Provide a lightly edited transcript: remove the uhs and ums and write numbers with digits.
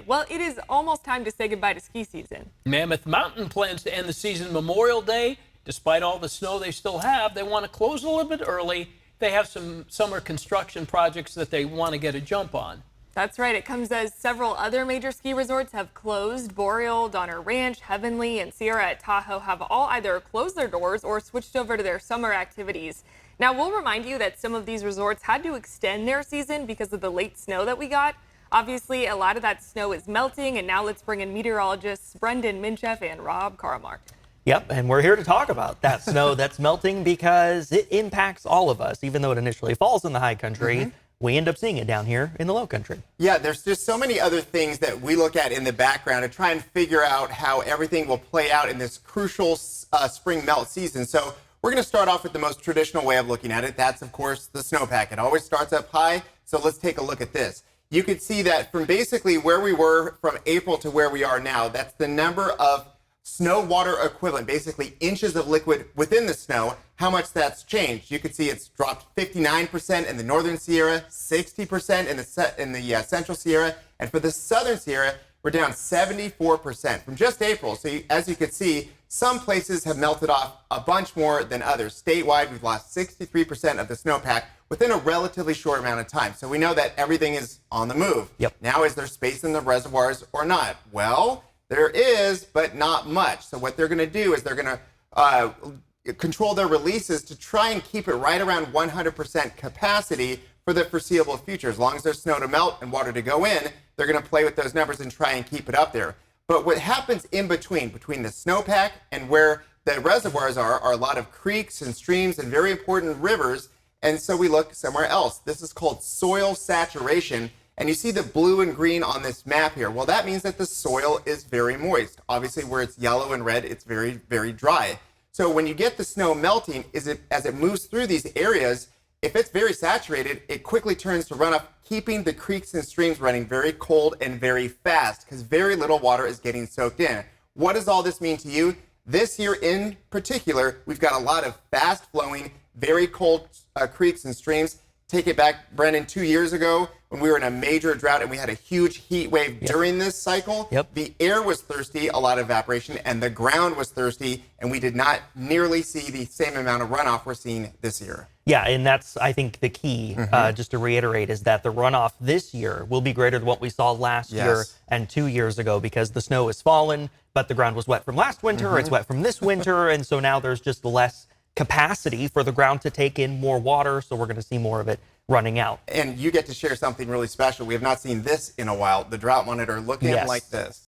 Well, it is almost time to say goodbye to ski season. Mammoth Mountain plans to end the season Memorial Day. Despite all the snow they still have, they want to close a little bit early. They have some summer construction projects that they want to get a jump on. That's right. It comes as several other major ski resorts have closed. Boreal, Donner Ranch, Heavenly, and Sierra at Tahoe have all either closed their doors or switched over to their summer activities. Now, we'll remind you that some of these resorts had to extend their season because of the late snow that we got. Obviously, a lot of that snow is melting, and now let's bring in meteorologists Brendan Minchef and Rob Karamark. Yep, and we're here to talk about that snow that's melting because it impacts all of us. Even though it initially falls in the high country, we end up seeing it down here in the low country. Yeah, there's just so many other things that we look at in the background to try and figure out how everything will play out in this crucial spring melt season. So we're going to start off with the most traditional way of looking at it. That's, of course, the snowpack. It always starts up high, so let's take a look at this. You can see that from basically where we were from April to where we are now, that's the number of snow water equivalent, basically inches of liquid within the snow, how much that's changed. You can see it's dropped 59% in the northern Sierra, 60% in the central Sierra, and for the southern Sierra, we're down 74% from just April. So as you can see, some places have melted off a bunch more than others. Statewide, we've lost 63% of the snowpack within a relatively short amount of time. So we know that everything is on the move. Yep. Now, is there space in the reservoirs or not? Well, there is, but not much. So what they're going to do is they're going to control their releases to try and keep it right around 100% capacity for the foreseeable future. As long as there's snow to melt and water to go in, they're going to play with those numbers and try and keep it up there. But what happens in between the snowpack and where the reservoirs are a lot of creeks and streams and very important rivers. And so we look somewhere else. This is called soil saturation. And you see the blue and green on this map here. Well, that means that the soil is very moist. Obviously, where it's yellow and red, it's very, very dry. So when you get the snow melting, as it moves through these areas, if it's very saturated, it quickly turns to runoff, keeping the creeks and streams running very cold and very fast because very little water is getting soaked in. What does all this mean to you? This year in particular, we've got a lot of fast-flowing, very cold creeks and streams. Take it back, Brendan, 2 years ago when we were in a major drought and we had a huge heat wave during this cycle. The air was thirsty, a lot of evaporation, and the ground was thirsty, and we did not nearly see the same amount of runoff we're seeing this year. Yeah, and that's, I think, the key, just to reiterate, is that the runoff this year will be greater than what we saw last year and 2 years ago because the snow has fallen, but the ground was wet from last winter, it's wet from this winter, and so now there's just less capacity for the ground to take in more water, so we're going to see more of it running out. And you get to share something really special. We have not seen this in a while. The drought monitor looking like this.